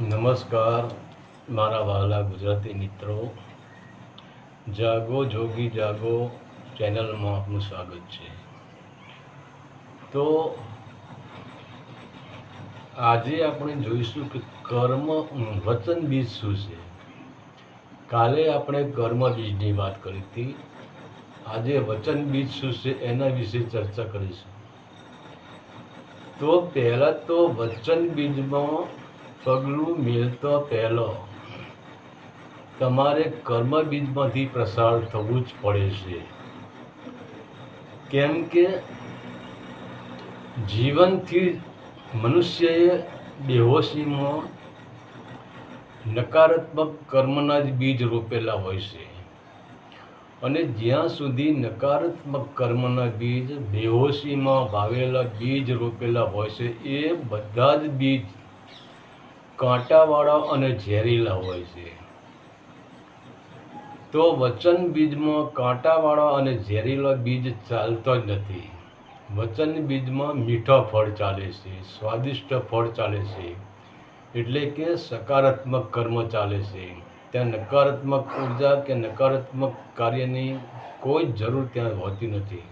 નમસ્કાર મારા વહાલા ગુજરાતી મિત્રો, જાગો જોગી જાગો ચેનલમાં આપનું સ્વાગત છે. તો આજે આપણે જોઈશું કે કર્મ વચન બીજ શું છે. કાલે આપણે કર્મ બીજની વાત કરી હતી. આજે વચન બીજ શું છે એના વિશે ચર્ચા કરીશું. તો પહેલાં તો વચન બીજમાં પગલું મેળતો પહેલો તમારે કર્મ બીજમાંથી પ્રસાર થવું જ પડે છે. કેમ કે જીવનથી મનુષ્યએ બેહોશીમાં નકારાત્મક કર્મના જ બીજ રોપેલા હોય છે. અને જ્યાં સુધી નકારાત્મક કર્મના બીજ બેહોશીમાં વાવેલા બીજ રોપેલા હોય છે, એ બધા જ બીજ કાંટાવાળા અને ઝેરીલા હોય છે. તો વચન બીજમાં કાંટાવાળા અને ઝેરીલા બીજ ચાલતો જ નથી. વચન બીજમાં મીઠા ફળ ચાલે છે, સ્વાદિષ્ટ ફળ ચાલે છે, એટલે કે સકારાત્મક કર્મ ચાલે છે. ત્યાં નકારાત્મક ઉર્જા કે નકારાત્મક કાર્યની કોઈ જરૂર ત્યાં હોતી નથી.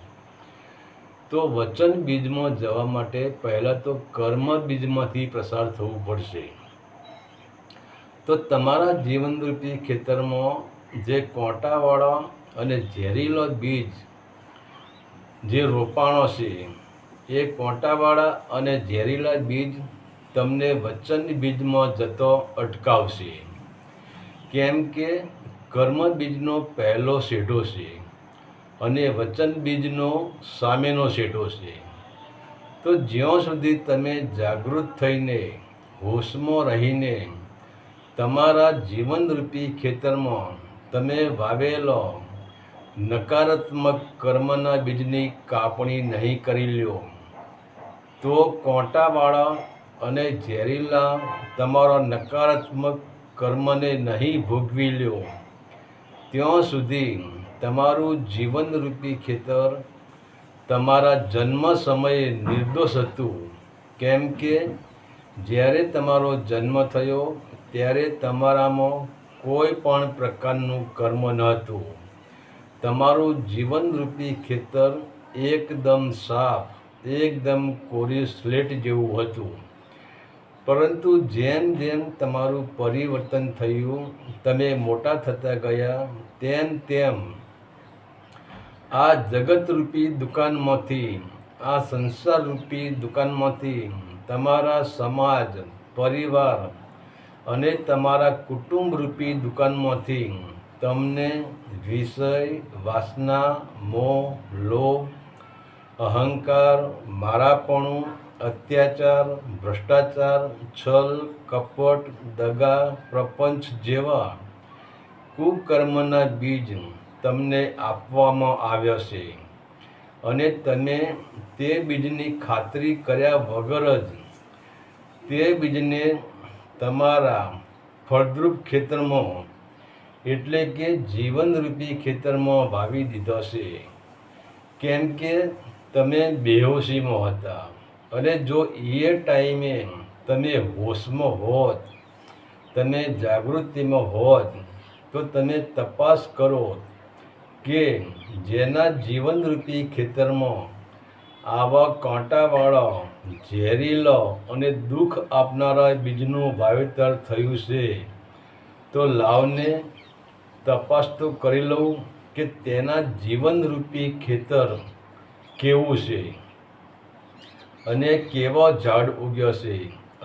તો વચન બીજમાં જવા માટે પહેલાં તો કર્મ બીજમાંથી પ્રસાર થવું પડશે. તો તમારા જીવનરૂપી ખેતરમાં જે કાંટાવાળા અને ઝેરીલો બીજ જે રોપાણો છે, એ કાંટાવાળા અને ઝેરીલા બીજ તમને વચન બીજમાં જતો અટકાવશે. કેમ કે કર્મ બીજનો પહેલો શેઢો છે અને વચન બીજનો સામેનો શેઢો છે. તો જ્યાં સુધી તમે જાગૃત થઈને હોશમાં રહીને તમારા જીવનરૂપી ખેતરમાં તમે વાવેલો નકારાત્મક કર્મના બીજની કાપણી નહીં કરી લ્યો, તો કાંટાવાળા અને ઝેરીલા તમારા નકારાત્મક કર્મને નહીં ભોગવી લ્યો, ત્યાં સુધી તમારું જીવનરૂપી ખેતર તમારા જન્મ સમયે નિર્દોષ હતું. કેમ કે જ્યારે તમારો જન્મ થયો ત્યારે તમારામાં કોઈ પણ પ્રકારનું કર્મ ન હતું. તમારું જીવનરૂપી ખેતર એકદમ સાફ, એકદમ કોરી સ્લેટ જેવું હતું. પરંતુ જેમ જેમ તમારું પરિવર્તન થયું, તમે મોટા થતા ગયા, તેમ તેમ આ જગતરૂપી દુકાનમાંથી, આ સંસારરૂપી દુકાનમાંથી તમારા સમાજ, પરિવાર અને તમારા કુટુંબરૂપી દુકાનમાંથી તમને વિષય, વાસના, મોહ, લોભ, અહંકાર, મારાપણું, અત્યાચાર, ભ્રષ્ટાચાર, છલ, કપટ, દગા, પ્રપંચ જેવા કુકર્મના બીજ તમને આપવામાં આવ્યા છે. અને તમે તે બીજની ખાતરી કર્યા વગર જ તે બીજને તમારા ફળદ્રુપ ખેતરમાં, એટલે કે જીવનરૂપી ખેતરમાં વાવી દીધો છે. કેમ કે તમે બેહોશીમાં હતા. અને જો એ ટાઈમે તમે હોશમાં હોત, તમે જાગૃતિમાં હોત, તો તમે તપાસ કરો કે જેના જીવનરૂપી ખેતરમાં આવા કાંટાવાળા, ઝેરીલો અને દુઃખ આપનારા બીજનું વાવેતર થયું છે, તો લાવને તપાસ તો કરી લઉં કે તેના જીવનરૂપી ખેતર કેવું છે અને કેવો ઝાડ ઉગ્યો છે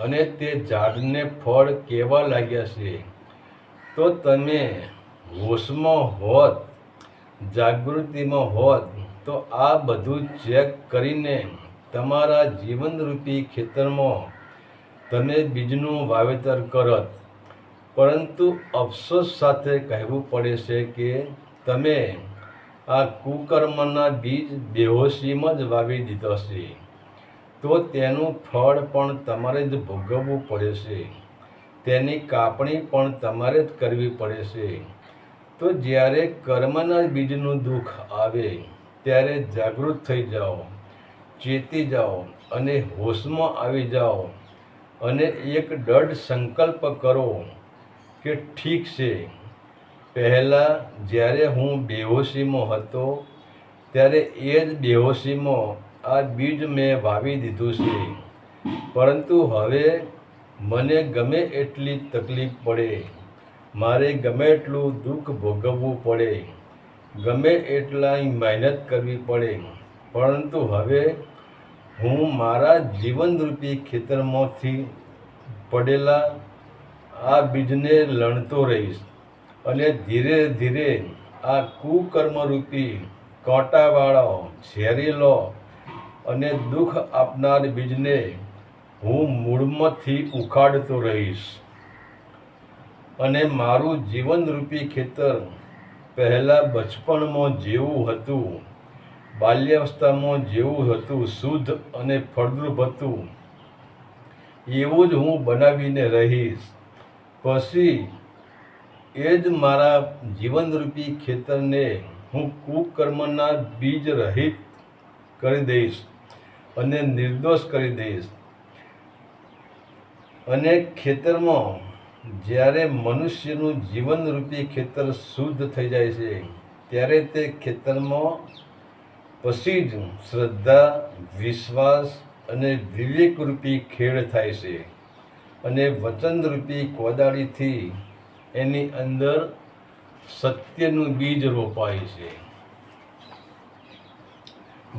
અને તે ઝાડને ફળ કેવા લાગ્યા છે. તો તમે હોશમાં હોત, જાગૃતિમાં હોત, તો આ બધું ચેક કરીને તમારા જીવનરૂપી ખેતરમાં તમે બીજનું વાવેતર કરત. પરંતુ અફસોસ સાથે કહેવું પડે છે કે તમે આ કુકર્મના બીજ બેહોશીમાં જ વાવી દીધો છે. તો તેનું ફળ પણ તમારે જ ભોગવવું પડે છે, તેની કાપણી પણ તમારે જ કરવી પડે છે. તો જ્યારે કર્મના બીજનું દુઃખ આવે ત્યારે જાગૃત થઈ જાઓ, ચેતી જાઓ અને હોશમાં આવી જાઓ અને એક દૃઢ સંકલ્પ કરો કે ઠીક છે, પહેલાં જ્યારે હું બેહોશીમાં હતો ત્યારે એ જ બેહોશીમાં આ બીજ મેં વાવી દીધું છે, પરંતુ હવે મને ગમે એટલી તકલીફ પડે, મારે ગમે એટલું દુઃખ ભોગવવું પડે, ગમે એટલાની મહેનત કરવી પડે, પરંતુ હવે હું મારા જીવનરૂપી ખેતરમાંથી પડેલા આ બીજને લણતો રહીશ અને ધીરે ધીરે આ કુકર્મરૂપી કાંટાવાળો, ઝેરીલો અને દુઃખ આપનાર બીજને હું મૂળમાંથી ઉખાડતો રહીશ અને મારું જીવનરૂપી ખેતર પહેલાં બચપણમાં જેવું હતું, બાલ્યાવસ્થામાં જેવું હતું, શુદ્ધ અને ફળદ્રુપ હતું, એવું જ હું બનાવીને રહીશ. પછી એ જ મારા જીવનરૂપી ખેતરને હું કુકર્મના બીજ રહિત કરી દઈશ અને નિર્દોષ કરી દઈશ. અને ખેતરમાં જ્યારે મનુષ્યનું જીવનરૂપી ખેતર શુદ્ધ થઈ જાય છે ત્યારે તે ખેતરમાં પછી જ શ્રદ્ધા, વિશ્વાસ અને વિવેકરૂપી ખેડ થાય છે અને વચનરૂપી કોદાળીથી એની અંદર સત્યનું બીજ રોપાય છે,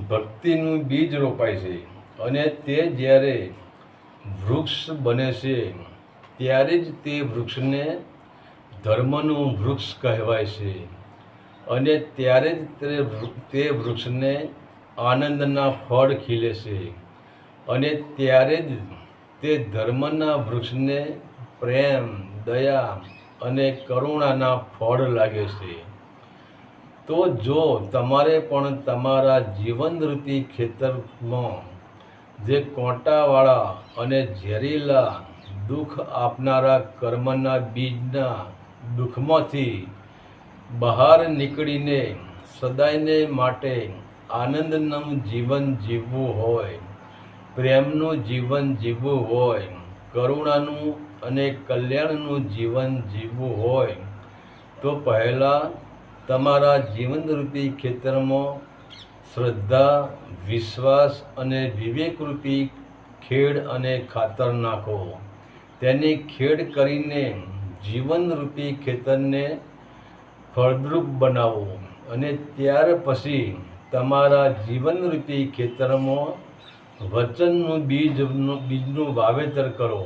ભક્તિનું બીજ રોપાય છે અને તે જ્યારે વૃક્ષ બને છે ત્યારે જ તે વૃક્ષને ધર્મનું વૃક્ષ કહેવાય છે અને ત્યારે જ તે વૃક્ષને આનંદના ફળ ખીલે છે અને ત્યારે જ તે ધર્મના વૃક્ષને પ્રેમ, દયા અને કરુણાના ફળ લાગે છે. તો જો તમારે પણ તમારા જીવનરૂપી ખેતરમાં જે કાંટાવાળા અને ઝેરીલા દુઃખ આપનારા કર્મના બીજના દુઃખમાંથી બહાર નીકળીને સદાયને માટે આનંદનું જીવન જીવવું હોય, પ્રેમનું જીવન જીવવું હોય, કરુણાનું અને કલ્યાણનું જીવન જીવવું હોય તો પહેલાં તમારા જીવનરૂપી ખેતરમાં શ્રદ્ધા, વિશ્વાસ અને વિવેકરૂપી ખેડ અને ખાતર નાખો. તેની ખેડ કરીને જીવનરૂપી ખેતરને ફળદ્રુપ બનાવો અને ત્યાર પછી તમારા જીવનરૂપી ખેતરમાં વચનનું બીજનું વાવેતર કરો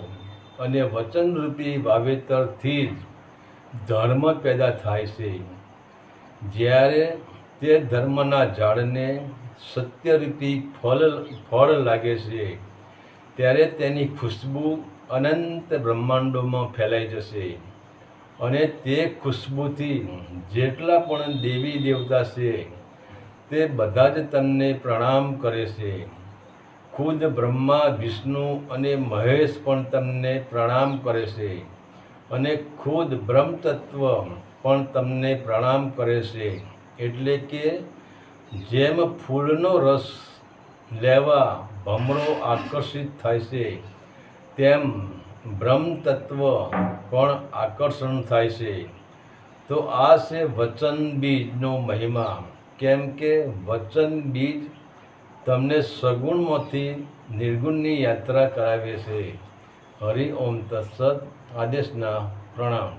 અને વચનરૂપી વાવેતરથી જ ધર્મ પેદા થાય છે. જ્યારે તે ધર્મના ઝાડને સત્યરૂપી ફળ લાગે છે ત્યારે તેની ખુશ્બુ અનંત બ્રહ્માંડોમાં ફેલાઈ જશે અને તે ખુશ્બુથી જેટલા પણ દેવી દેવતા છે તે બધા જ તમને પ્રણામ કરે છે. ખુદ બ્રહ્મા, વિષ્ણુ અને મહેશ પણ તમને પ્રણામ કરે છે અને ખુદ બ્રહ્મ તત્વ પણ તમને પ્રણામ કરે છે. એટલે કે જેમ ફૂલનો રસ લેવા ભમરો આકર્ષિત થાય છે તેમ બ્રહ્મ તત્વ પણ આકર્ષણ થાય છે. તો આ છે વચન બીજનો મહિમા, કેમ કે વચન બીજ તમને સગુણમાંથી નિર્ગુણની યાત્રા કરાવે છે. હરિ ઓમ તત્સત. આદેશના પ્રણામ.